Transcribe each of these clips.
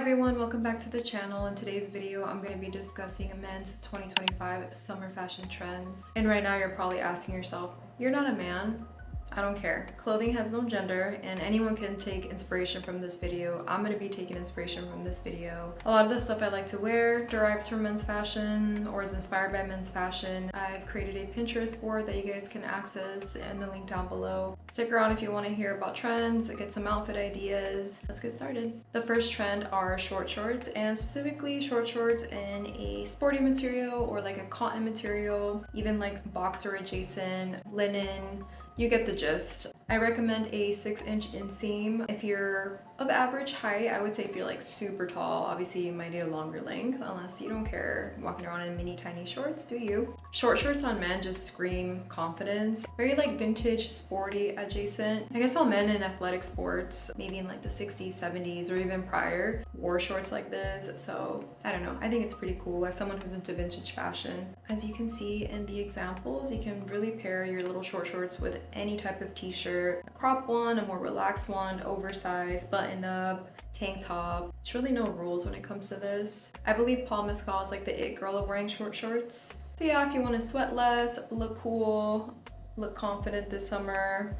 everyone, welcome back to the channel. In today's video, I'm going to be discussing men's 2025 summer fashion trends. And right now you're probably asking yourself, you're not a man. I don't care. Clothing has no gender and anyone can take inspiration from this video. I'm going to be taking inspiration from this video. A lot of the stuff I like to wear derives from men's fashion or is inspired by men's fashion. I've created a Pinterest board that you guys can access in the link down below. Stick around if you want to hear about trends, get some outfit ideas. Let's get started. The first trend are short shorts, and specifically short shorts in a sporty material or like a cotton material, even like boxer adjacent, linen. You get the gist. I recommend a 6-inch inseam. If you're of average height, I would say if you're like super tall, obviously you might need a longer length unless you don't care walking around in mini tiny shorts, do you? Short shorts on men just scream confidence. Very like vintage, sporty adjacent. I guess all men in athletic sports, maybe in like the 60s, 70s, or even prior, wore shorts like this. So I don't know, I think it's pretty cool as someone who's into vintage fashion. As you can see in the examples, you can really pair your little short shorts with any type of t-shirt, a crop one, a more relaxed one, oversized, button up, tank top. There's really no rules when it comes to this. I believe Paul Mescal is like the it girl of wearing short shorts. So yeah, if you want to sweat less, look cool, look confident this summer,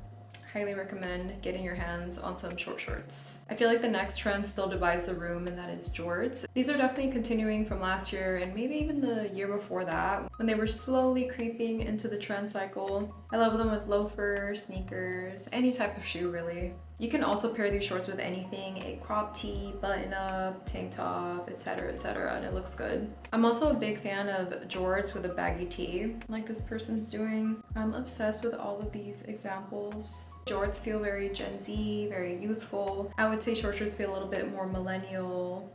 highly recommend getting your hands on some short shorts. I feel like the next trend still divides the room, and that is Jords. These are definitely continuing from last year and maybe even the year before that when they were slowly creeping into the trend cycle. I love them with loafers, sneakers, any type of shoe really. You can also pair these shorts with anything, a crop tee, button up, tank top, etc, and it looks good. I'm also a big fan of Jords with a baggy tee, like this person's doing. I'm obsessed with all of these examples. Jords feel very Gen Z, very youthful. I would say short shorts feel a little bit more millennial,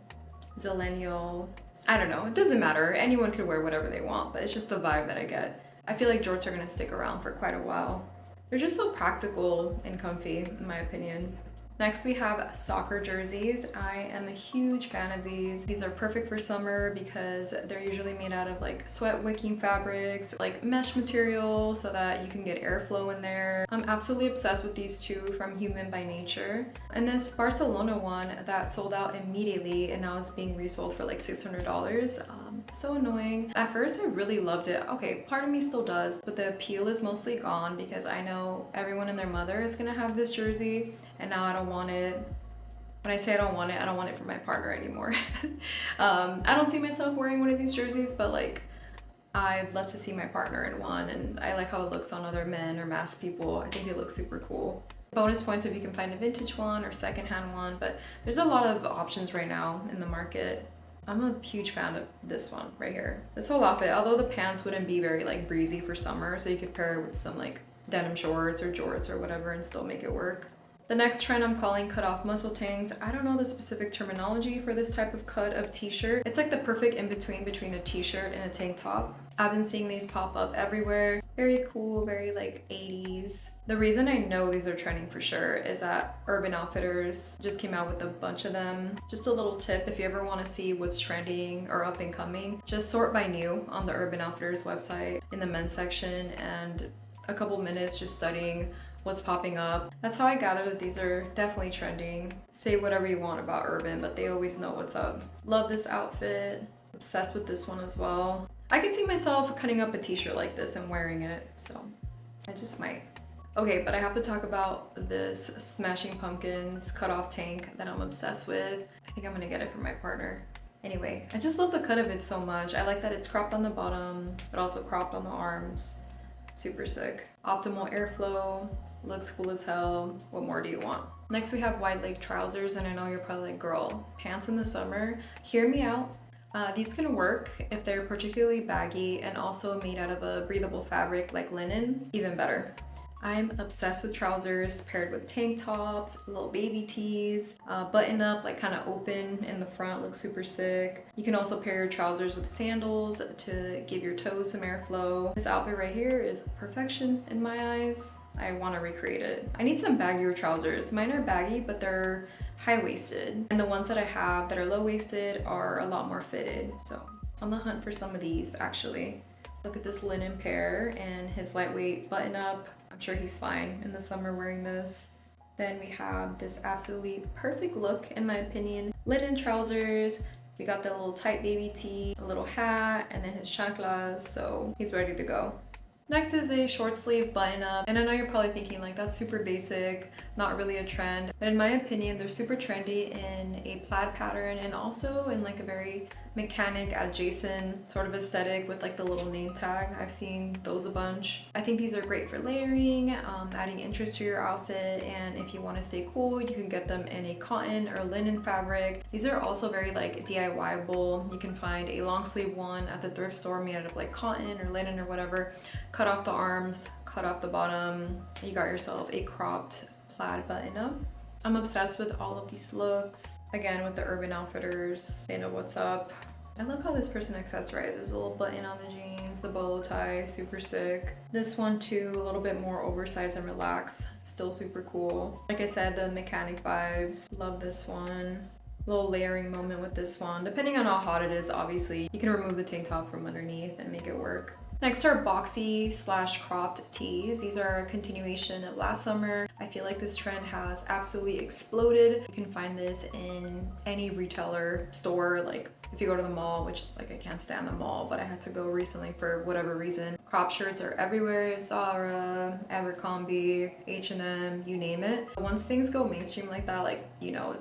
zillennial. I don't know, it doesn't matter. Anyone could wear whatever they want, but it's just the vibe that I get. I feel like jorts are gonna stick around for quite a while. They're just so practical and comfy, in my opinion. Next, we have soccer jerseys. I am a huge fan of these. These are perfect for summer because they're usually made out of like sweat wicking fabrics, like mesh material so that you can get airflow in there. I'm absolutely obsessed with these two from Human by Nature. And this Barcelona one that sold out immediately and now is being resold for like $600. So annoying. At first, I really loved it. Okay, part of me still does, but the appeal is mostly gone because I know everyone and their mother is gonna have this jersey, and now I don't want it. When I say I don't want it for my partner anymore. I don't see myself wearing one of these jerseys, but like I'd love to see my partner in one, and I like how it looks on other men or masked people. I think it looks super cool. Bonus points if you can find a vintage one or secondhand one, but there's a lot of options right now in the market. I'm a huge fan of this one right here. This whole outfit, although the pants wouldn't be very like breezy for summer, so you could pair it with some like denim shorts or jorts or whatever and still make it work. The next trend I'm calling cut off muscle tanks. I don't know the specific terminology for this type of cut of t-shirt. It's like the perfect in-between a t-shirt and a tank top. I've been seeing these pop up everywhere. Very cool, very like 80s. The reason I know these are trending for sure is that Urban Outfitters just came out with a bunch of them. Just a little tip, if you ever want to see what's trending or up and coming, just sort by new on the Urban Outfitters website in the men's section and a couple minutes just studying what's popping up. That's how I gather that these are definitely trending. Say whatever you want about Urban, but they always know what's up. Love this outfit. Obsessed with this one as well. I could see myself cutting up a t-shirt like this and wearing it, so I just might. Okay, but I have to talk about this Smashing Pumpkins cutoff tank that I'm obsessed with. I think I'm gonna get it for my partner. Anyway, I just love the cut of it so much. I like that it's cropped on the bottom, but also cropped on the arms. Super sick. Optimal airflow, looks cool as hell. What more do you want? Next we have wide leg trousers, and I know you're probably like, girl, pants in the summer? Hear me out. These can work if they're particularly baggy and also made out of a breathable fabric like linen, even better. I'm obsessed with trousers paired with tank tops, little baby tees, button up, like kind of open in the front, looks super sick. You can also pair your trousers with sandals to give your toes some airflow. This outfit right here is perfection in my eyes. I want to recreate it. I need some baggier trousers. Mine are baggy, but they're high-waisted. And the ones that I have that are low-waisted are a lot more fitted. So on the hunt for some of these, actually. Look at this linen pair and his lightweight button up. I'm sure he's fine in the summer wearing this. Then we have this absolutely perfect look, in my opinion. Linen trousers. We got the little tight baby tee, a little hat, and then his chanclas, so he's ready to go. Next is a short sleeve button up, and I know you're probably thinking like that's super basic, not really a trend, but in my opinion they're super trendy in a plaid pattern and also in like a very mechanic adjacent sort of aesthetic with like the little name tag. I've seen those a bunch. I think these are great for layering, adding interest to your outfit, and if you want to stay cool you can get them in a cotton or linen fabric. These are also very like DIY-able. You can find a long sleeve one at the thrift store made out of like cotton or linen or whatever. Cut off the arms, cut off the bottom, you got yourself a cropped plaid button up. I'm obsessed with all of these looks. Again, with the Urban Outfitters, they know what's up. I love how this person accessorizes. A little button on the jeans, the bolo tie, super sick. This one too, a little bit more oversized and relaxed, still super cool. Like I said, the mechanic vibes, love this one. Little layering moment with this one. Depending on how hot it is, obviously, you can remove the tank top from underneath and make it work. Next are boxy / cropped tees. These are a continuation of last summer. I feel like this trend has absolutely exploded. You can find this in any retailer store, like if you go to the mall, which like I can't stand the mall, but I had to go recently for whatever reason. Crop shirts are everywhere, Zara, Abercrombie, H&M, you name it. Once things go mainstream like that, like, you know,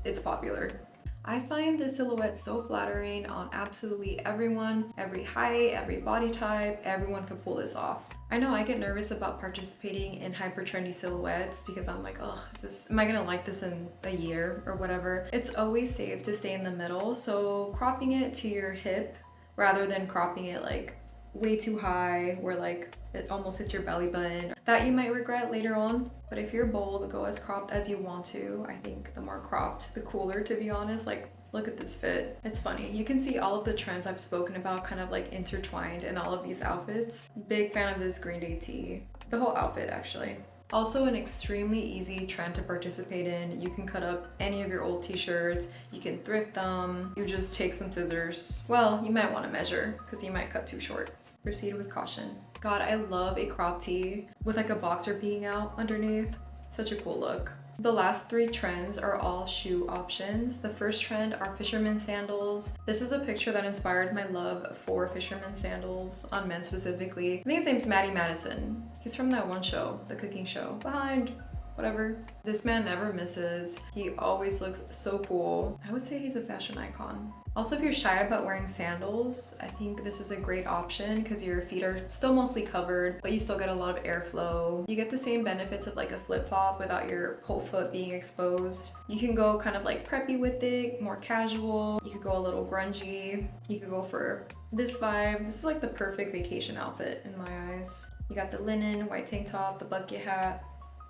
it's popular. I find this silhouette so flattering on absolutely everyone, every height, every body type, everyone could pull this off. I know I get nervous about participating in hyper trendy silhouettes because I'm like, oh, am I gonna like this in a year or whatever? It's always safe to stay in the middle, so cropping it to your hip rather than cropping it like way too high where like it almost hits your belly button, that you might regret later on. But if you're bold, go as cropped as you want to. I think the more cropped, the cooler, to be honest. Like, look at this fit. It's funny. You can see all of the trends I've spoken about kind of like intertwined in all of these outfits. Big fan of this Green Day tee. The whole outfit, actually. Also an extremely easy trend to participate in. You can cut up any of your old t-shirts, you can thrift them, you just take some scissors. Well, you might want to measure because you might cut too short. Proceed with caution. God, I love a crop tee with like a boxer peeking out underneath. Such a cool look. The last three trends are all shoe options. The first trend are Fisherman Sandals. This is a picture that inspired my love for Fisherman Sandals, on men specifically. I think his name's Matty Madison. He's from that one show, the cooking show, Behind, whatever. This man never misses. He always looks so cool. I would say he's a fashion icon. Also, if you're shy about wearing sandals, I think this is a great option because your feet are still mostly covered, but you still get a lot of airflow. You get the same benefits of like a flip-flop without your whole foot being exposed. You can go kind of like preppy with it, more casual. You could go a little grungy. You could go for this vibe. This is like the perfect vacation outfit in my eyes. You got the linen, white tank top, the bucket hat,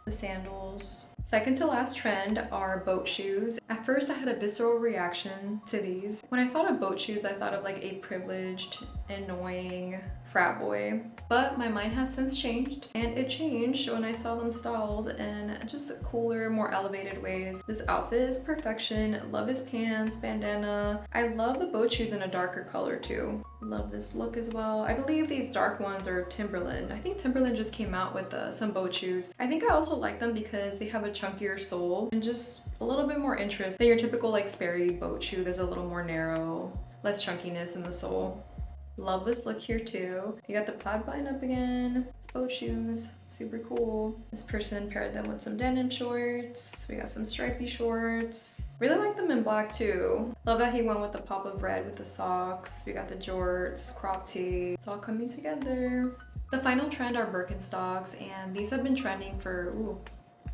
the sandals. Second to last trend are boat shoes. At first I had a visceral reaction to these. When I thought of boat shoes, I thought of like a privileged, annoying frat boy. But my mind has since changed, and it changed when I saw them styled in just cooler, more elevated ways. This outfit is perfection. Love his pants, bandana. I love the boat shoes in a darker color too. Love this look as well. I believe these dark ones are Timberland. I think Timberland just came out with some boat shoes. I think I also like them because they have a chunkier sole and just a little bit more interest than your typical like Sperry boat shoe. There's a little more narrow, less chunkiness in the sole. Love this look here too. You got the plaid button up again. It's boat shoes, super cool. This person paired them with some denim shorts. We got some stripy shorts. Really like them in black too. Love that he went with the pop of red with the socks. We got the jorts, crop tee. It's all coming together. The final trend are Birkenstocks, and these have been trending for,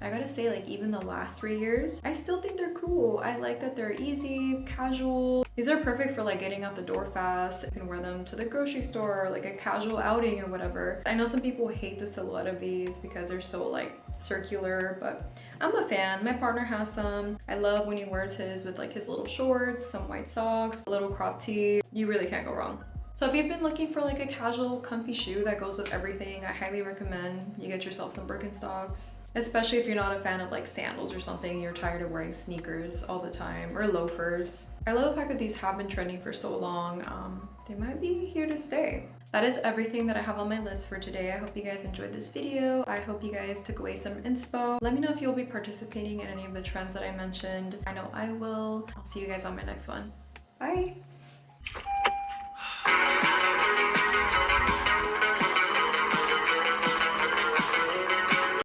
I gotta say, like even the last 3 years. I still think they're cool. I like that they're easy, casual. These are perfect for like getting out the door fast. You can wear them to the grocery store, or like a casual outing or whatever. I know some people hate the silhouette of these because they're so like circular, but I'm a fan. My partner has some. I love when he wears his with like his little shorts, some white socks, a little crop tee. You really can't go wrong. So if you've been looking for like a casual, comfy shoe that goes with everything, I highly recommend you get yourself some Birkenstocks. Especially if you're not a fan of like sandals or something, you're tired of wearing sneakers all the time, or loafers. I love the fact that these have been trending for so long. They might be here to stay. that is everything that I have on my list for today. I hope you guys enjoyed this video. I hope you guys took away some inspo. Let me know if you'll be participating in any of the trends that I mentioned. I know I will. I'll see you guys on my next one. Bye.